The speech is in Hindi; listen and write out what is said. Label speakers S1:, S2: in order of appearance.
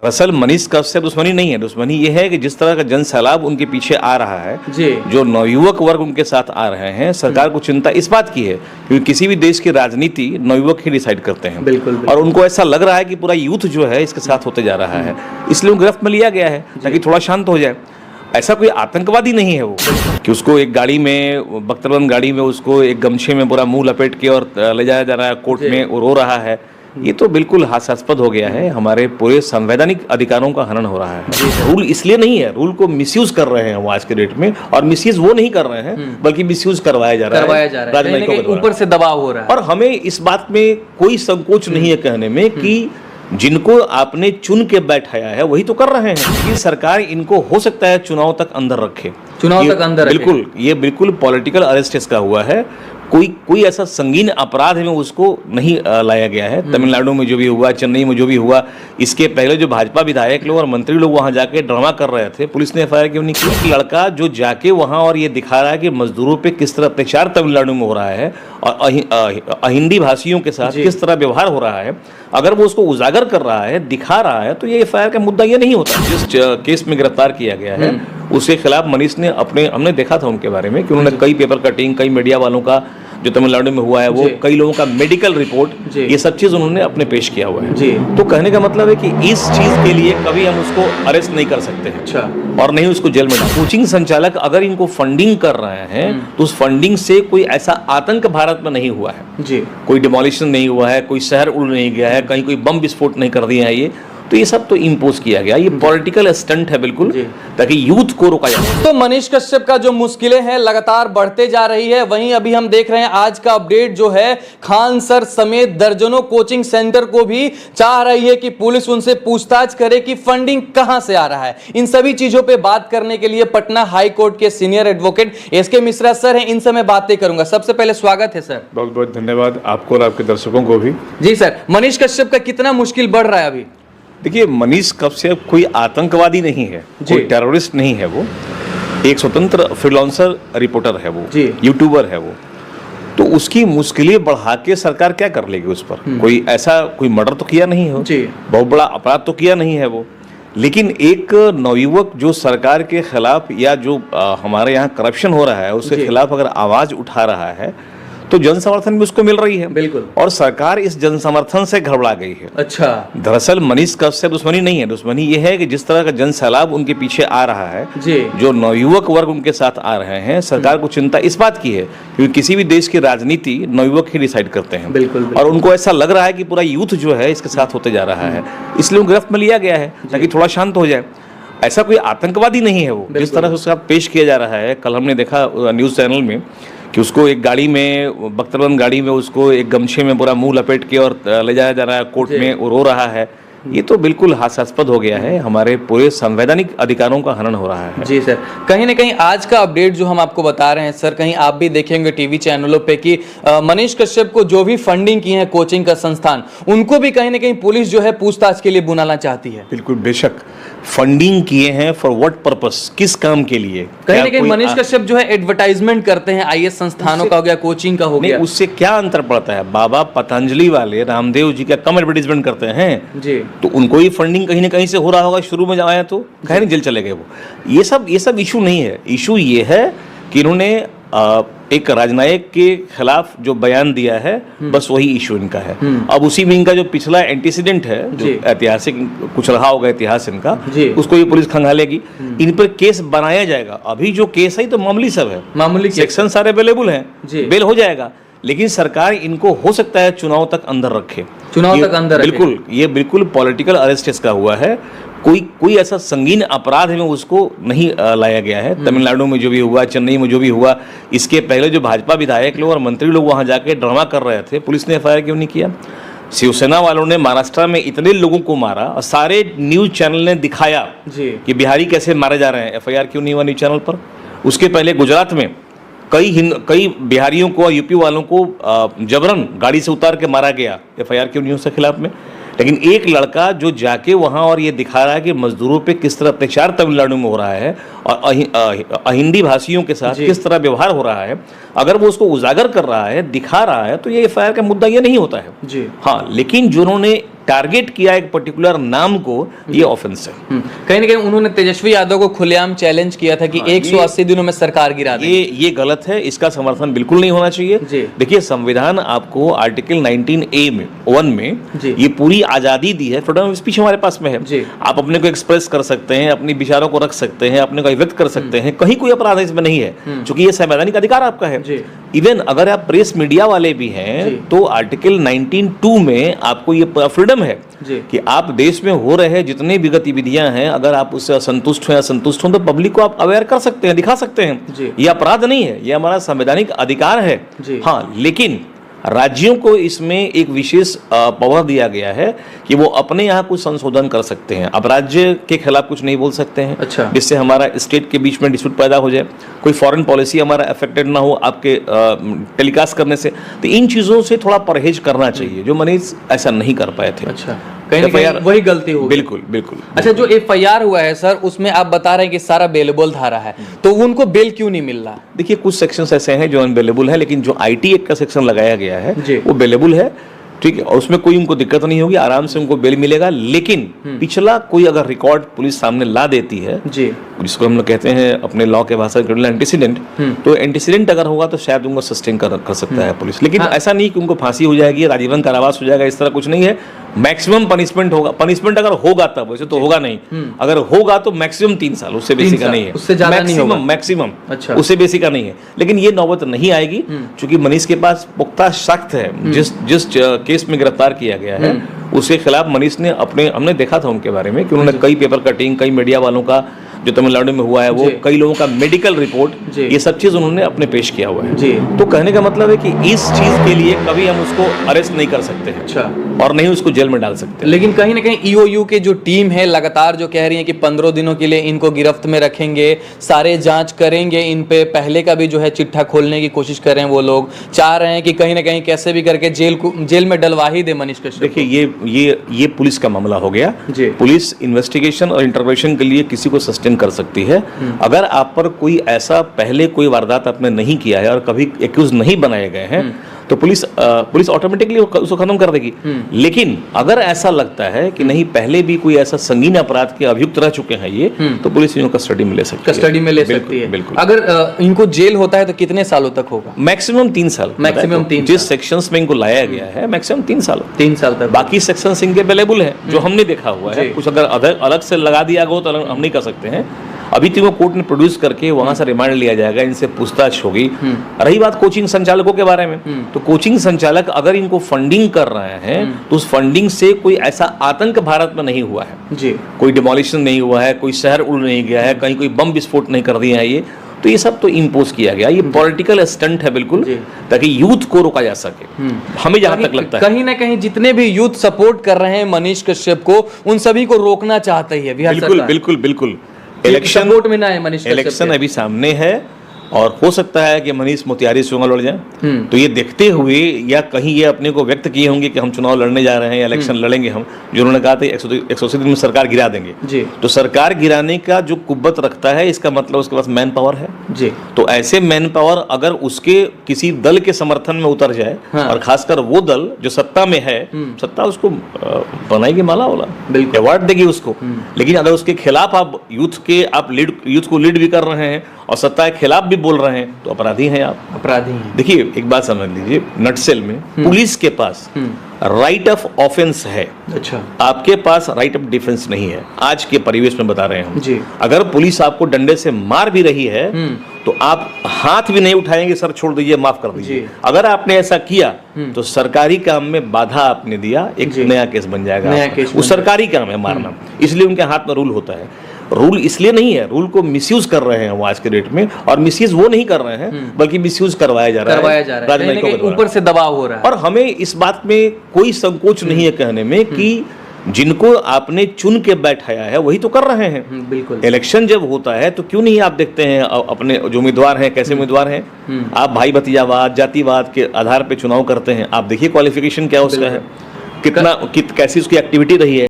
S1: दरअसल मनीष कश्यप से दुश्मनी नहीं है, दुश्मनी ये है कि जिस तरह का जन सैलाब उनके पीछे आ रहा है
S2: जी।
S1: जो नवयुवक वर्ग उनके साथ आ रहे हैं, सरकार को चिंता इस बात की है क्योंकि किसी भी देश की राजनीति नवयुवक ही डिसाइड करते हैं।
S2: बिल्कुल।
S1: और उनको ऐसा लग रहा है कि पूरा यूथ जो है इसके साथ होते जा रहा है, इसलिए वो गिरफ्त में लिया गया है ताकि थोड़ा शांत हो जाए। ऐसा कोई आतंकवादी नहीं है वो कि उसको एक गाड़ी में, बख्तरबंद गाड़ी में, उसको एक गमछे में पूरा मुंह लपेट के और ले जाया जा रहा है कोर्ट में और रो रहा है। ये तो बिल्कुल हास्यास्पद हो गया है। हमारे पूरे संवैधानिक अधिकारों का हनन हो रहा है। रूल इसलिए नहीं है, रूल को मिसयूज कर रहे हैं वो आज के डेट में, और मिसयूज वो नहीं कर रहे हैं बल्कि मिसयूज करवाया जा रहा है राजनयिकों के द्वारा।
S2: ऊपर से दबाव हो रहा है।
S1: और हमें इस बात में कोई संकोच नहीं है कहने में कि जिनको आपने चुन के बैठाया है वही तो कर रहे हैं कि सरकार इनको हो सकता है चुनाव तक अंदर रखे।
S2: चुनाव तक अंदर
S1: बिल्कुल, ये बिल्कुल पॉलिटिकल अरेस्ट इसका हुआ है। कोई ऐसा संगीन अपराध में उसको नहीं लाया गया है। तमिलनाडु में जो भी हुआ, चेन्नई में जो भी हुआ, इसके पहले जो भाजपा विधायक लोग और मंत्री लोग वहां जाके ड्रामा कर रहे थे, पुलिस ने एफआईआर क्यों नहीं किया? एक लड़का जो जाके वहां और ये दिखा रहा है कि मजदूरों पे किस तरह अत्याचार तमिलनाडु में हो रहा है और अहिंदी भाषियों के साथ किस तरह व्यवहार हो रहा है, अगर वो उसको उजागर कर रहा है, दिखा रहा है, तो ये एफआईआर का मुद्दा ये नहीं होता। जिस केस में गिरफ्तार किया गया है उसके खिलाफ मनीष ने हमने देखा था उनके बारे में कि उन्होंने कई पेपर कटिंग, कई मीडिया वालों का जो तमिलनाडु में हुआ है वो, कई लोगों का मेडिकल रिपोर्ट, ये सब चीज उन्होंने अपने पेश किया हुआ है। तो कहने का मतलब है कि इस चीज के लिए कभी हम उसको अरेस्ट नहीं कर सकते हैं।
S2: अच्छा।
S1: और नहीं उसको जेल में डाल। कोचिंग संचालक अगर इनको फंडिंग कर रहे हैं तो उस फंडिंग से कोई ऐसा आतंक भारत में नहीं हुआ है
S2: जी।
S1: कोई डिमोलिशन नहीं हुआ है, कोई शहर उड़ नहीं गया है, कहीं कोई बम विस्फोट नहीं कर दिया है। ये तो ये सब तो इम्पोज किया गया, ये पॉलिटिकल स्टंट है बिल्कुल, ताकि यूथ को रोका जाए।
S2: तो मनीष कश्यप का जो मुश्किलें हैं लगातार बढ़ते जा रही है। वहीं अभी हम देख रहे हैं आज का अपडेट जो है, खान सर समेत दर्जनों कोचिंग सेंटर को भी चाह रही है कि पुलिस उनसे पूछताछ करे कि फंडिंग कहां से आ रहा है। इन सभी चीजों पे बात करने के लिए पटना हाई कोर्ट के senior advocate S K Mishra sir हैं, इनसे मैं बातें करूंगा। सबसे पहले स्वागत है सर।
S3: बहुत बहुत धन्यवाद आपको और आपके दर्शकों को भी।
S2: जी सर, मनीष कश्यप का कितना मुश्किल बढ़ रहा है अभी?
S1: देखिए, मनीष कश्यप कोई आतंकवादी नहीं है, कोई टेररिस्ट नहीं है, वो एक स्वतंत्र फ्रीलांसर रिपोर्टर है, वो यूट्यूबर है वो। तो उसकी मुश्किलें बढ़ा के सरकार क्या कर लेगी उस पर? कोई ऐसा कोई मर्डर तो किया नहीं हो, बहुत बड़ा अपराध तो किया नहीं है वो, लेकिन एक नवयुवक जो सरकार के खिलाफ या जो हमारे यहाँ करप्शन हो रहा है उसके खिलाफ अगर आवाज उठा रहा है तो जन समर्थन भी उसको मिल रही है।
S2: बिल्कुल।
S1: और सरकार इस जन समर्थन से घबरा गई है।
S2: अच्छा।
S1: दरअसल मनीष कश्यप से दुश्मनी नहीं है, दुश्मनी ये है कि जिस तरह का जन सैलाब उनके पीछे आ रहा है जो नवयुवक वर्ग उनके साथ आ रहे हैं, सरकार को चिंता इस बात की है क्योंकि किसी भी देश की राजनीति नवयुवक ही डिसाइड करते हैं।
S2: बिल्कुल।
S1: और उनको ऐसा लग रहा है कि पूरा यूथ जो है इसके साथ होते जा रहा है, इसलिए वो गिरफ्त में लिया गया है ताकि थोड़ा शांत हो जाए। ऐसा कोई आतंकवादी नहीं है वो, जिस तरह से उसका पेश किया जा रहा है। कल हमने देखा न्यूज चैनल में कि उसको एक गाड़ी में, बख्तरबंद गाड़ी में, उसको एक गमछे में पूरा मुंह लपेट के और ले जाया जा रहा है कोर्ट में और रो रहा है। ये तो बिल्कुल हास्यास्पद हो गया है। हमारे पूरे संवैधानिक अधिकारों का हनन हो रहा है।
S2: जी सर, कहीं ना कहीं आज का अपडेट जो हम आपको बता रहे हैं सर, कहीं आप भी देखेंगे टीवी चैनलों पे कि मनीष कश्यप को जो भी फंडिंग की है कोचिंग का संस्थान, उनको भी कहीं ना कहीं पुलिस जो है पूछताछ के लिए बुलाना चाहती है।
S1: बिल्कुल, बेशक। फंडिंग किए हैं फॉर व्हाट पर्पस, किस काम के लिए?
S2: कहीं ना कहीं मनीष कश्यप जो है एडवर्टाइजमेंट करते हैं आईएएस संस्थानों का हो गया, कोचिंग का हो गया।
S1: उससे क्या अंतर पड़ता है? बाबा पतंजलि वाले रामदेव जी का कम एडवर्टाइजमेंट करते हैं
S2: जी,
S1: तो उनको ही फंडिंग कहीं ना कहीं से हो रहा होगा। शुरू में जब आया तो कहीं नहीं, जेल चले गए वो। ये सब इशू नहीं है। इशू ये है कि इन्होंने एक राजनायक के खिलाफ जो बयान दिया है, बस वही इशू इनका है। अब उसी में इनका जो पिछला एंटीसीडेंट है, जो ऐतिहासिक कुछ रहा होगा इतिहास इनका, उसको ये पुलिस खंगालेगी। इन पर केस बनाया जाएगा। अभी जो केस है तो मामूली सब है,
S2: मामूली
S1: सेक्शन सारे अवेलेबल हैं, बेल हो जाएगा। लेकिन सरकार इनको हो सकता है चुनाव तक अंदर रखे,
S2: चुनाव तक अंदर।
S1: बिल्कुल, ये बिल्कुल पॉलिटिकल अरेस्ट इसका हुआ है। कोई ऐसा संगीन अपराध में उसको नहीं लाया गया है। तमिलनाडु में जो भी हुआ, चेन्नई में जो भी हुआ, इसके पहले जो भाजपा विधायक लोग और मंत्री लोग वहां जाके ड्रामा कर रहे थे, पुलिस ने एफआईआर क्यों नहीं किया? शिवसेना वालों ने महाराष्ट्र में इतने लोगों को मारा और सारे न्यूज चैनल ने दिखाया कि बिहारी कैसे मारे जा रहे हैं, एफआईआर क्यों नहीं हुआ न्यूज चैनल पर? उसके पहले गुजरात में कई बिहारियों को और यूपी वालों को जबरन गाड़ी से उतार के मारा गया, एफआईआर क्यों नहीं उसके खिलाफ में? लेकिन एक लड़का जो जाके वहां और ये दिखा रहा है कि मजदूरों पे किस तरह अत्याचार तमिलनाडु में हो रहा है और अहिंदी भाषियों के साथ
S2: जी।
S1: किस तरह व्यवहार हो रहा है, अगर वो उसको उजागर कर रहा है, दिखा रहा है, तो ये एफआईआर का मुद्दा ये नहीं होता है
S2: जी।
S1: हाँ, लेकिन जो उन्होंने टारगेट किया एक पर्टिकुलर नाम को, ये ऑफेंस है।
S2: कहीं ना कहीं उन्होंने तेजस्वी यादव को खुलेआम चैलेंज किया था कि 180 दिनों में सरकार गिरा दें।
S1: ये गलत है, इसका समर्थन बिल्कुल नहीं होना चाहिए।
S2: जी।
S1: देखिए, संविधान आपको आर्टिकल 19A में 1 में
S2: जी।
S1: ये पूरी आजादी दी है, फ्रीडम ऑफ स्पीच हमारे पास में है।
S2: जी।
S1: आप अपने को एक्सप्रेस कर सकते हैं, अपने विचारों को रख सकते हैं, अपने को अभिव्यक्त कर सकते हैं, कहीं कोई अपराध इसमें नहीं है, क्योंकि ये संवैधानिक अधिकार आपका है।
S2: जी।
S1: इवन अगर आप प्रेस मीडिया वाले भी
S2: जी।
S1: हैं तो आर्टिकल 19(2) में आपको ये फ्रीडम है
S2: जी।
S1: कि आप देश में हो रहे जितने भी गतिविधियां हैं, अगर आप उससे असंतुष्ट हो या संतुष्ट हो, तो पब्लिक को आप अवेयर कर सकते हैं, दिखा सकते हैं।
S2: जी।
S1: ये अपराध नहीं है, ये हमारा संवैधानिक अधिकार है।
S2: जी।
S1: हाँ, लेकिन राज्यों को इसमें एक विशेष पावर दिया गया है कि वो अपने यहाँ कुछ संशोधन कर सकते हैं। अब राज्य के खिलाफ कुछ नहीं बोल सकते हैं,
S2: अच्छा।
S1: जिससे हमारा स्टेट के बीच में डिस्प्यूट पैदा हो जाए, कोई फॉरेन पॉलिसी हमारा अफेक्टेड ना हो आपके टेलीकास्ट करने से। तो इन चीज़ों से थोड़ा परहेज करना चाहिए, जो मनीष ऐसा नहीं कर पाए थे।
S2: अच्छा, कहीं ना कहीं वही गलती होगी।
S1: बिल्कुल बिल्कुल।
S2: अच्छा, जो एफआईआर हुआ है सर, उसमें आप बता रहे हैं कि सारा बेलेबल धारा है, तो उनको बेल क्यों नहीं मिल रहा?
S1: देखिए, कुछ सेक्शंस ऐसे हैं जो अनबेलेबल है, लेकिन जो आईटी एक्ट का सेक्शन लगाया गया है
S2: जी।
S1: वो बेलेबल है, ठीक है, और उसमें कोई उनको दिक्कत नहीं होगी, आराम से उनको बेल मिलेगा। लेकिन पिछला कोई अगर रिकॉर्ड पुलिस सामने ला देती है,
S2: जी।
S1: जिसको हम लोग कहते हैं अपने लॉ के भाषा में एंटीसीडेंट, तो एंटीसीडेंट अगर होगा तो शायद उनको सस्टेन कर सकता है पुलिस। लेकिन ऐसा नहीं कि उनको फांसी हो जाएगी, राजीवन कारावास हो जाएगा, इस तरह कुछ नहीं है। मैक्सिमम पनिशमेंट होगा, पनिशमेंट अगर होगा तब, वैसे तो होगा नहीं, अगर होगा तो मैक्सिमम 3 साल, उससे बेसी का नहीं है,
S2: उससे ज्यादा नहीं होगा।
S1: मैक्सिमम,
S2: अच्छा।
S1: उससे बेसी का नहीं है। लेकिन ये नौबत नहीं आएगी, क्योंकि मनीष के पास पुख्ता साक्ष्य है। जिस केस में गिरफ्तार किया गया है उसके खिलाफ मनीष ने हमने देखा था उनके बारे में कि उन्होंने कई पेपर कटिंग, कई मीडिया वालों का जो तमिलनाडु में हुआ है वो, कई लोगों का मेडिकल रिपोर्ट, ये सब चीज उन्होंने अपने पेश किया हुआ है।
S2: जी।
S1: तो कहने का मतलब है कि इस चीज के लिए कभी हम उसको अरेस्ट नहीं कर सकते हैं,
S2: अच्छा,
S1: और नहीं उसको जेल में डाल सकते।
S2: लेकिन कहीं ना कहीं ईओयू के जो टीम है लगातार जो कह रही है कि 15 दिनों के लिए इनको गिरफ्त में रखेंगे, सारे जांच करेंगे इन पे, पहले का भी जो है चिट्ठा खोलने की कोशिश कर रहे हैं। वो लोग चाह रहे हैं कि कहीं ना कहीं कैसे भी करके जेल में डलवा ही दे मनीष कश्यप।
S1: देखिए, ये पुलिस का मामला हो गया।
S2: जी।
S1: पुलिस इन्वेस्टिगेशन और इंटरवेंशन के लिए किसी को सस्टेन कर सकती है। अगर आप पर कोई ऐसा पहले कोई वारदात आपने नहीं किया है और कभी एक्यूज नहीं बनाए गए हैं, तो पुलिस ऑटोमेटिकली उसको खत्म कर देगी। लेकिन अगर ऐसा लगता है कि नहीं, पहले भी कोई ऐसा संगीन अपराध के अभियुक्त रह चुके हैं ये, तो पुलिस इनको कस्टडी में ले सकती है।
S2: कस्टडी में ले सकती है।
S1: बिल्कुल।
S2: अगर इनको जेल होता है तो कितने सालों तक होगा?
S1: मैक्सिमम 3 साल।
S2: मैक्सिमम 3
S1: जिस सेक्शंस में इनको लाया गया है, मैक्सिमम 3 साल।
S2: 3 साल तक।
S1: बाकी सेक्शंस इनके अवेलेबल है, जो हमने देखा हुआ है। कुछ अगर अलग से लगा दिया गया तो हम नहीं कर सकते हैं। अभी तो कोर्ट ने प्रोड्यूस करके वहां से रिमांड लिया जाएगा, इनसे पूछताछ होगी। रही बात कोचिंग संचालकों के बारे में, तो कोचिंग संचालक अगर इनको फंडिंग कर रहे हैं तो उस फंडिंग से कोई ऐसा आतंक भारत में नहीं हुआ है।
S2: जी।
S1: कोई डिमोलिशन नहीं हुआ है, कोई शहर उड़ नहीं गया है, कहीं कोई बम विस्फोट नहीं कर दिए हैं ये, तो ये सब तो इम्पोज किया गया। ये पॉलिटिकल स्टंट है बिल्कुल, ताकि यूथ को रोका जा सके। हमें जहां तक लगता है
S2: कहीं ना कहीं जितने भी यूथ सपोर्ट कर रहे हैं मनीष कश्यप को, उन सभी को रोकना चाहती है बिहार सरकार।
S1: बिल्कुल बिल्कुल।
S2: इलेक्शन सपोर्ट में ना है मनीष कश्यप।
S1: इलेक्शन अभी सामने है और हो सकता है कि मनीष मोतिहारी से चुनाव लड़ जाए। तो ये देखते हुए या कहीं ये अपने को व्यक्त किए होंगे कि हम चुनाव लड़ने जा रहे हैं, इलेक्शन लड़ेंगे हम, जो उन्होंने कहा था 180 दिन में सरकार गिरा देंगे।
S2: जी।
S1: तो सरकार गिराने का जो कुव्वत रखता है, इसका मतलब उसके पास मैन पावर है।
S2: जी।
S1: तो ऐसे मैन पावर अगर उसके किसी दल के समर्थन में उतर जाए, और खासकर वो दल जो सत्ता में है, सत्ता उसको बनाएगी माला वाला, अवार्ड देगी उसको। लेकिन अगर उसके खिलाफ आप यूथ को लीड भी कर रहे हैं और सत्ता के खिलाफ भी बोल रहे हैं, तो अपराधी हैं आप।
S2: अपराधी हैं।
S1: देखिए, एक बात समझ लीजिए, नटसेल में पुलिस के पास राइट ऑफ ऑफेंस है।
S2: अच्छा।
S1: आपके पास राइट ऑफ डिफेंस नहीं है। आज के परिवेश में बता रहे हैं हम।
S2: जी।
S1: अगर पुलिस आपको डंडे से मार भी रही है तो आप हाथ भी नहीं उठाएंगे, सर छोड़ दीजिए, माफ कर दीजिए। अगर आपने ऐसा किया तो सरकारी काम में बाधा आपने दिया, एक नया केस बन जाएगा। वो सरकारी काम है मारना, इसलिए उनके हाथ में रूल होता है। रूल इसलिए नहीं है, रूल को मिसयूज कर रहे हैं वो आज के डेट में, और मिसयूज वो नहीं कर रहे हैं बल्कि मिसयूज करवाया जा रहा है राजनयिकों के द्वारा।
S2: ऊपर से दबाव हो रहा है।
S1: और हमें इस बात में कोई संकोच नहीं है कहने में कि जिनको आपने चुन के बैठाया है वही तो कर रहे हैं।
S2: बिल्कुल।
S1: इलेक्शन जब होता है तो क्यों नहीं आप देखते हैं अपने जो उम्मीदवार हैं कैसे उम्मीदवार हैं। आप भाई भतीजावाद, जातिवाद के आधार पे चुनाव करते हैं। आप देखिए क्वालिफिकेशन क्या उसका है, कैसी उसकी एक्टिविटी रही है।